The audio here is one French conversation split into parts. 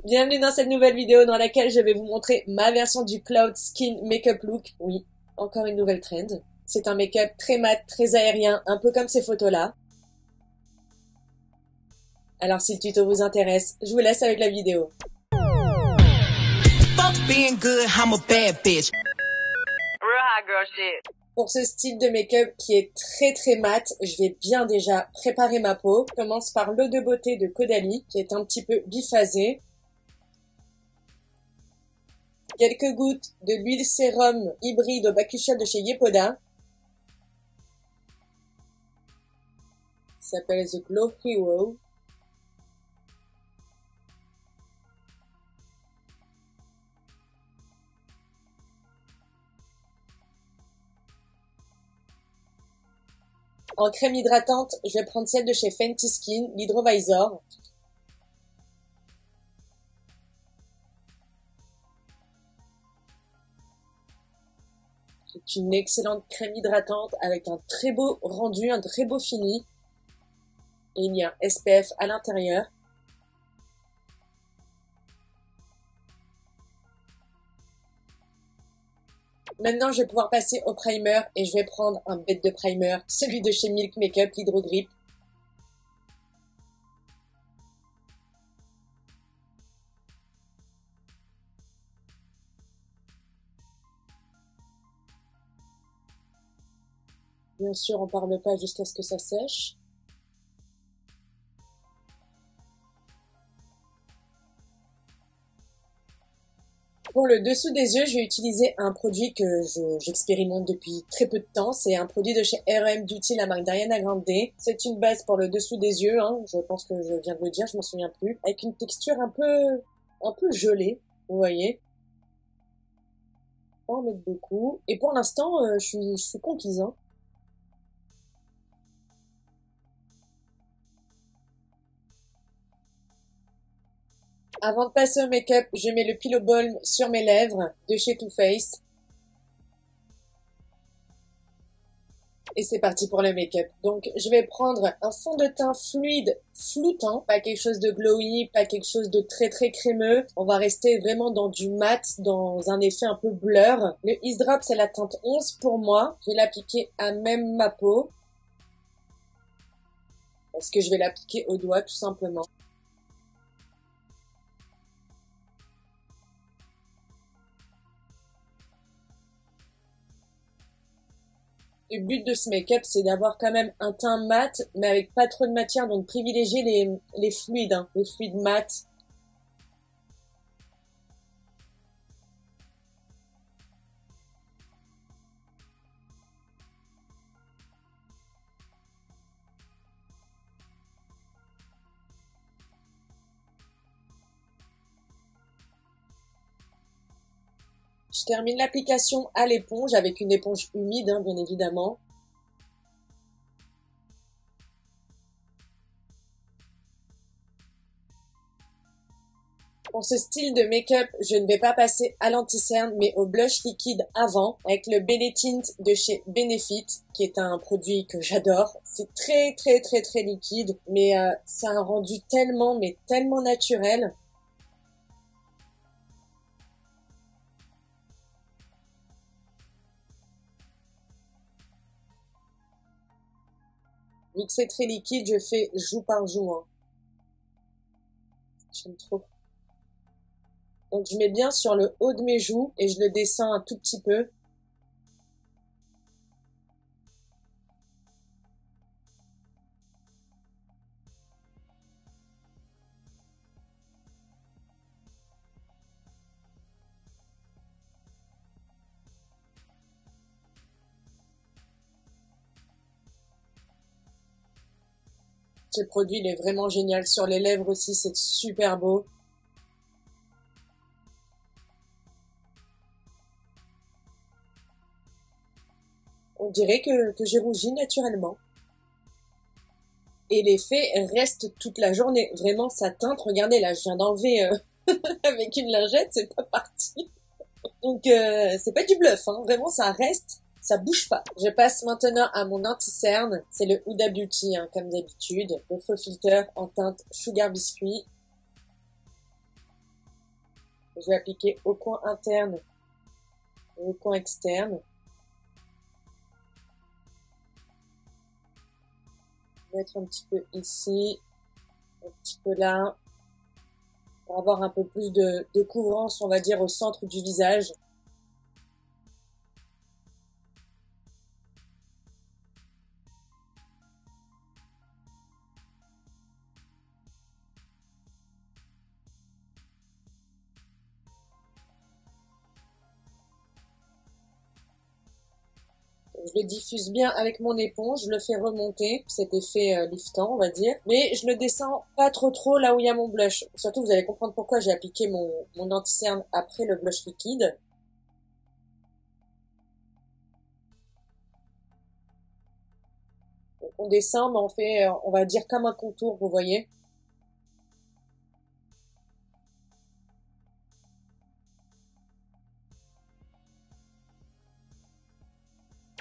Bienvenue dans cette nouvelle vidéo dans laquelle je vais vous montrer ma version du Cloud Skin Makeup Look. Oui, encore une nouvelle trend. C'est un make-up très mat, très aérien, un peu comme ces photos-là. Alors si le tuto vous intéresse, je vous laisse avec la vidéo. Pour ce style de make-up qui est très mat, je vais bien déjà préparer ma peau. Je commence par l'eau de beauté de Caudalie, qui est un petit peu biphasée. Quelques gouttes de l'huile sérum hybride au bakuchiol de chez Yepoda. Ça s'appelle The Glow Hero. En crème hydratante, je vais prendre celle de chez Fenty Skin, l'Hydrovisor. C'est une excellente crème hydratante avec un très beau rendu, un très beau fini. Et il y a un SPF à l'intérieur. Maintenant, je vais pouvoir passer au primer et je vais prendre un bête de primer, celui de chez Milk Makeup, l'Hydro Grip. Bien sûr, on parle pas jusqu'à ce que ça sèche. Pour le dessous des yeux, je vais utiliser un produit que j'expérimente depuis très peu de temps. C'est un produit de chez R.E.M. Beauty, la marque d'Ariana Grande. C'est une base pour le dessous des yeux, hein. Je pense que je viens de le dire, je m'en souviens plus. Avec une texture un peu gelée, vous voyez. Pas en mettre beaucoup. Et pour l'instant, je suis conquise, hein. Avant de passer au make-up, je mets le Pillow Balm sur mes lèvres de chez Too Faced. Et c'est parti pour le make-up. Donc, je vais prendre un fond de teint fluide, floutant, pas quelque chose de glowy, pas quelque chose de très crémeux. On va rester vraiment dans du mat, dans un effet un peu blur. Le Ease Drop, c'est la teinte 11 pour moi. Je vais l'appliquer à même ma peau. Parce que je vais l'appliquer au doigt, tout simplement. Le but de ce make-up, c'est d'avoir quand même un teint mat, mais avec pas trop de matière, donc privilégier les fluides, hein, les fluides mat. Je termine l'application à l'éponge, avec une éponge humide, hein, bien évidemment. Pour ce style de make-up, je ne vais pas passer à l'anti-cerne, mais au blush liquide avant, avec le Belly Tint de chez Benefit, qui est un produit que j'adore. C'est très liquide, mais ça a un rendu tellement, mais tellement naturel. Vu que c'est très liquide, je fais joue par joue, hein. J'aime trop. Donc je mets bien sur le haut de mes joues et je le descends un tout petit peu. Ce produit, il est vraiment génial. Sur les lèvres aussi, c'est super beau. On dirait que j'ai rougi naturellement. Et l'effet reste toute la journée. Vraiment, ça teinte. Regardez, là, je viens d'enlever avec une lingette, c'est pas parti. Donc, c'est pas du bluff, hein. Vraiment, ça reste, ça bouge pas. Je passe maintenant à mon anti-cerne. C'est le Huda Beauty, hein, comme d'habitude. Le faux filter en teinte Sugar Biscuit. Je vais appliquer au coin interne et au coin externe. Mettre un petit peu ici, un petit peu là, pour avoir un peu plus de couvrance, on va dire, au centre du visage. Je le diffuse bien avec mon éponge, je le fais remonter, cet effet liftant, on va dire. Mais je le descends pas trop là où il y a mon blush. Surtout, vous allez comprendre pourquoi j'ai appliqué mon anti-cerne après le blush liquide. Donc, on descend, mais on fait, on va dire comme un contour, vous voyez.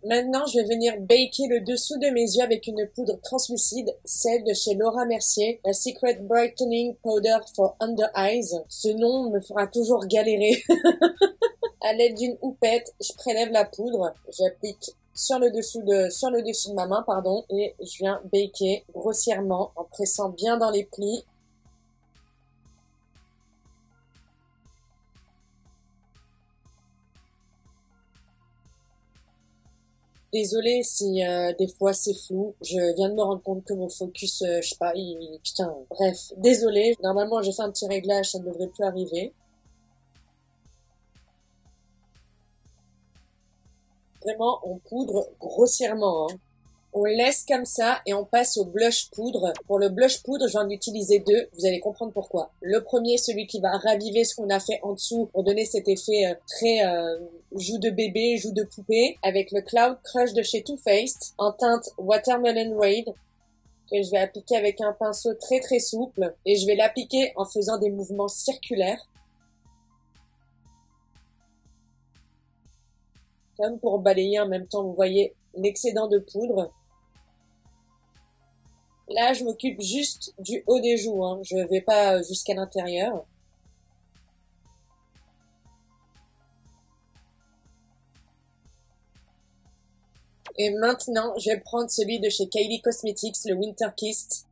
Maintenant, je vais venir baker le dessous de mes yeux avec une poudre translucide, celle de chez Laura Mercier, la Secret Brightening Powder for Under Eyes. Ce nom me fera toujours galérer. À l'aide d'une houppette, je prélève la poudre, j'applique sur le dessus de ma main, pardon, et je viens baker grossièrement en pressant bien dans les plis. Désolée si des fois c'est flou, je viens de me rendre compte que mon focus, je sais pas, putain, bref, désolée. Normalement j'ai fait un petit réglage, ça ne devrait plus arriver. Vraiment, on poudre grossièrement, hein. On laisse comme ça et on passe au blush poudre. Pour le blush poudre, j'en ai utilisé deux. Vous allez comprendre pourquoi. Le premier, celui qui va raviver ce qu'on a fait en dessous pour donner cet effet très joue de bébé, joue de poupée, avec le Cloud Crush de chez Too Faced en teinte Watermelon Raid que je vais appliquer avec un pinceau très souple et je vais l'appliquer en faisant des mouvements circulaires comme pour balayer en même temps. Vous voyez l'excédent de poudre. Là, je m'occupe juste du haut des joues, hein. Je vais pas jusqu'à l'intérieur. Et maintenant, je vais prendre celui de chez Kylie Cosmetics, le Winter Kissed.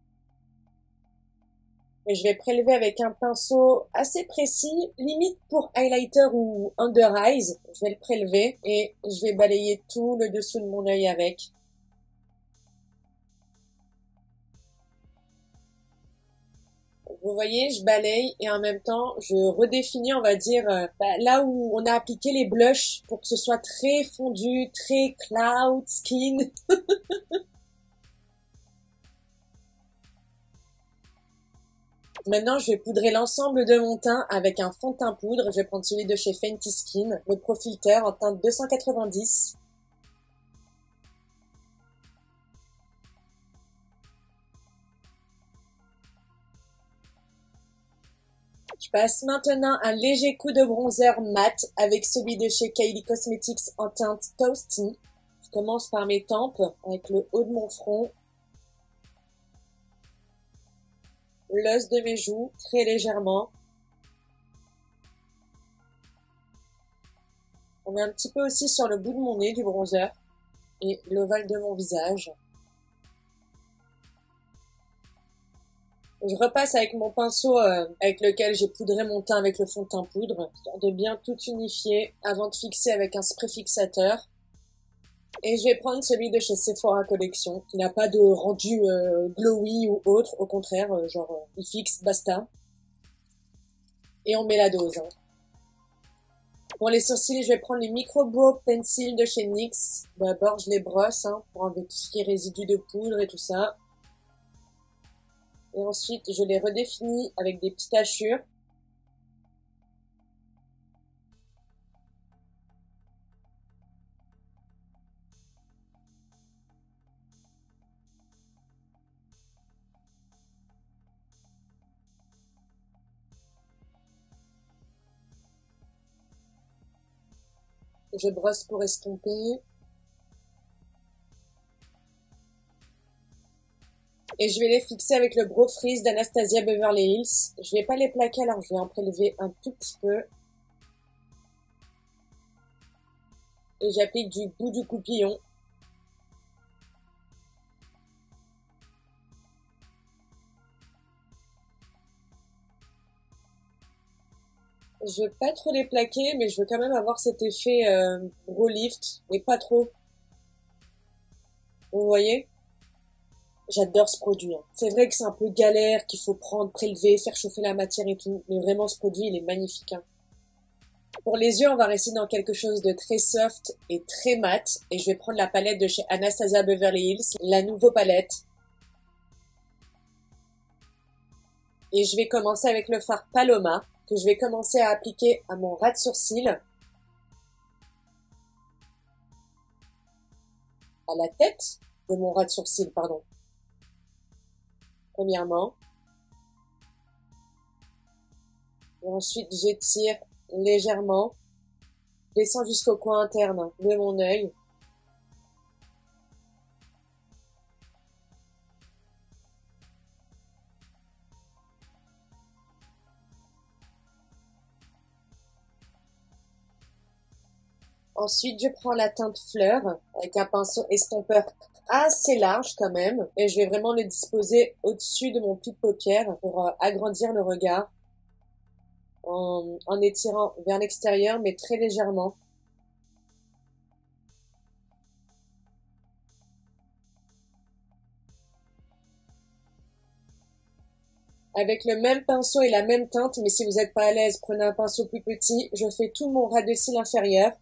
Et je vais prélever avec un pinceau assez précis, limite pour highlighter ou under eyes. Je vais le prélever et je vais balayer tout le dessous de mon œil avec. Vous voyez, je balaye et en même temps, je redéfinis, on va dire, là où on a appliqué les blushs pour que ce soit très fondu, très cloud skin. Maintenant, je vais poudrer l'ensemble de mon teint avec un fond de teint poudre. Je vais prendre celui de chez Fenty Skin, le Pro Filter en teinte 290. Je passe maintenant un léger coup de bronzer mat avec celui de chez Kylie Cosmetics en teinte Toasty. Je commence par mes tempes avec le haut de mon front, l'os de mes joues très légèrement. On met un petit peu aussi sur le bout de mon nez du bronzer et l'ovale de mon visage. Je repasse avec mon pinceau avec lequel j'ai poudré mon teint avec le fond de teint poudre, histoire de bien tout unifier avant de fixer avec un spray fixateur. Et je vais prendre celui de chez Sephora Collection, qui n'a pas de rendu glowy ou autre, au contraire, il fixe, basta. Et on met la dose, hein. Pour les sourcils, je vais prendre les Micro Brow Pencil de chez NYX. D'abord, je les brosse hein, pour enlever tout ce qui est résidus de poudre et tout ça. Et ensuite, je les redéfinis avec des petites hachures. Je brosse pour estomper. Et je vais les fixer avec le Brow Freeze d'Anastasia Beverly Hills. Je vais pas les plaquer, alors je vais en prélever un tout petit peu. Et j'applique du bout du coupillon. Je veux pas trop les plaquer, mais je veux quand même avoir cet effet brow lift, mais pas trop. Vous voyez? J'adore ce produit, hein. C'est vrai que c'est un peu galère, qu'il faut prendre, prélever, faire chauffer la matière et tout, mais vraiment ce produit, il est magnifique, hein. Pour les yeux, on va rester dans quelque chose de très soft et très mat, et je vais prendre la palette de chez Anastasia Beverly Hills, la nouveau palette. Et je vais commencer avec le fard Paloma, que je vais commencer à appliquer à mon ras de sourcil, à la tête de mon ras de sourcil, pardon. Premièrement. Et ensuite, j'étire légèrement, descends jusqu'au coin interne de mon œil. Ensuite, je prends la teinte fleur avec un pinceau estompeur assez large quand même, et je vais vraiment le disposer au-dessus de mon pli de paupière pour agrandir le regard en étirant vers l'extérieur, mais très légèrement. Avec le même pinceau et la même teinte, mais si vous n'êtes pas à l'aise, prenez un pinceau plus petit. Je fais tout mon ras de cils inférieur.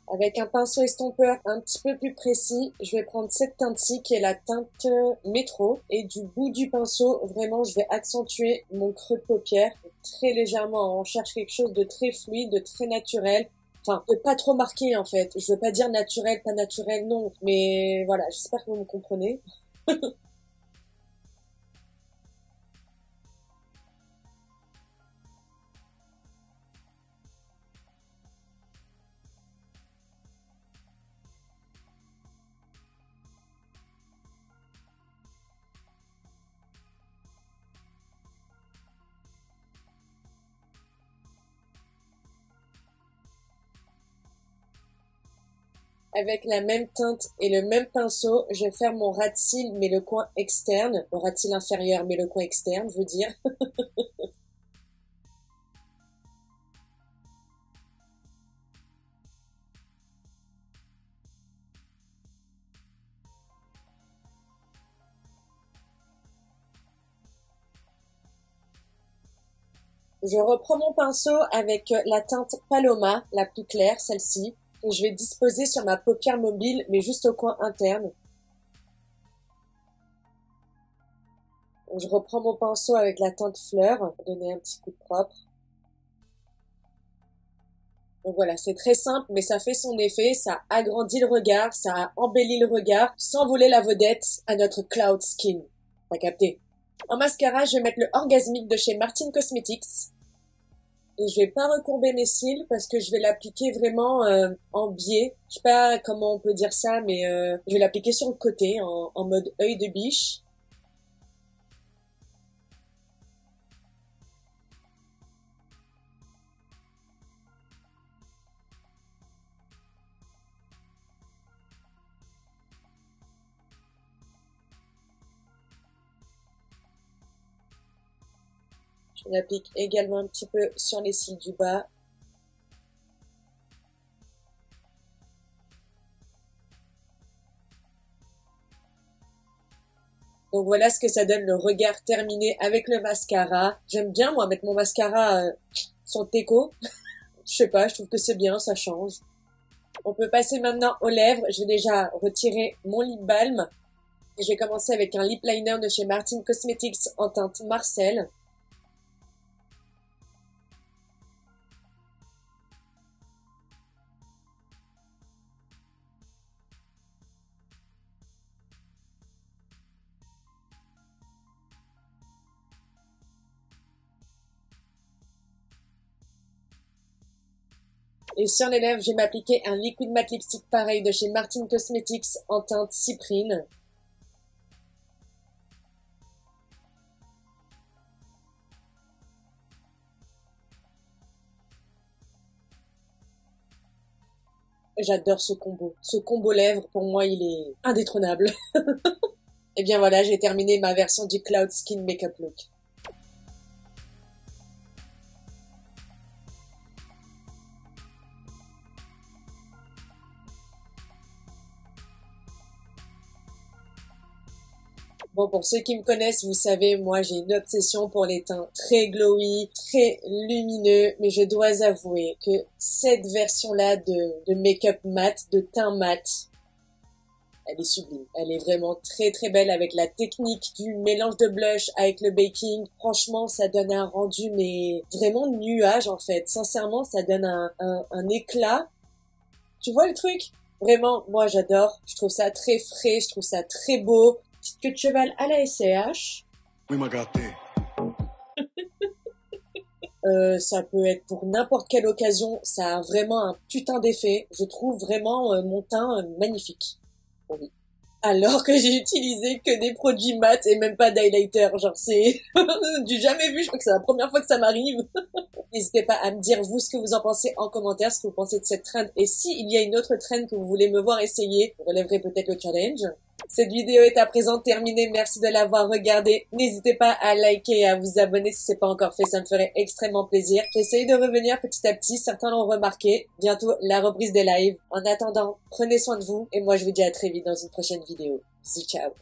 Avec un pinceau estompeur un petit peu plus précis, je vais prendre cette teinte-ci qui est la teinte métro. Et du bout du pinceau, vraiment, je vais accentuer mon creux de paupière très légèrement. On cherche quelque chose de très fluide, de très naturel. Enfin, de pas trop marqué en fait. Je veux pas dire naturel, pas naturel, non. Mais voilà, j'espère que vous me comprenez. Avec la même teinte et le même pinceau, je vais faire mon ras de cils, mais le coin externe. Le ras de cils inférieur, mais le coin externe, je veux dire. Je reprends mon pinceau avec la teinte Paloma, la plus claire, celle-ci, que je vais disposer sur ma paupière mobile, mais juste au coin interne. Je reprends mon pinceau avec la teinte fleur, pour donner un petit coup de propre. Donc voilà, c'est très simple, mais ça fait son effet, ça agrandit le regard, ça embellit le regard, sans voler la vedette à notre Cloud Skin. T'as capté? En mascara, je vais mettre le Orgasmic de chez Martin Cosmetics. Et je vais pas recourber mes cils parce que je vais l'appliquer vraiment en biais. Je sais pas comment on peut dire ça, mais je vais l'appliquer sur le côté en mode œil de biche. Je l'applique également un petit peu sur les cils du bas. Donc voilà ce que ça donne le regard terminé avec le mascara. J'aime bien moi mettre mon mascara sur le teco. Je sais pas, je trouve que c'est bien, ça change. On peut passer maintenant aux lèvres. Je vais déjà retirer mon lip balm. Et je vais commencer avec un lip liner de chez Martin Cosmetics en teinte Marcel. Et sur les lèvres, je vais m'appliquer un liquid matte lipstick pareil de chez Martin Cosmetics en teinte cyprine. J'adore ce combo. Ce combo lèvres, pour moi, il est indétrônable. Et bien voilà, j'ai terminé ma version du Cloud Skin Makeup Look. Bon, pour ceux qui me connaissent, vous savez, moi j'ai une obsession pour les teints très glowy, très lumineux, mais je dois avouer que cette version-là de make-up mat, de teint mat, elle est sublime. Elle est vraiment très très belle avec la technique du mélange de blush avec le baking. Franchement, ça donne un rendu, mais vraiment nuage en fait. Sincèrement, ça donne un éclat. Tu vois le truc? Vraiment, moi j'adore. Je trouve ça très frais, je trouve ça très beau. Petite queue de cheval à la SCH. Oui, ma gâtée. Ça peut être pour n'importe quelle occasion. Ça a vraiment un putain d'effet. Je trouve vraiment mon teint magnifique. Oui. Alors que j'ai utilisé que des produits mat et même pas d'highlighter. Genre c'est du jamais vu. Je crois que c'est la première fois que ça m'arrive. N'hésitez pas à me dire vous ce que vous en pensez en commentaire, ce que vous pensez de cette trend. Et s'il y a une autre trend que vous voulez me voir essayer, vous relèverez peut-être le challenge. Cette vidéo est à présent terminée. Merci de l'avoir regardée. N'hésitez pas à liker et à vous abonner si c'est pas encore fait. Ça me ferait extrêmement plaisir. J'essaye de revenir petit à petit. Certains l'ont remarqué. Bientôt la reprise des lives. En attendant, prenez soin de vous. Et moi, je vous dis à très vite dans une prochaine vidéo. Bisous, ciao.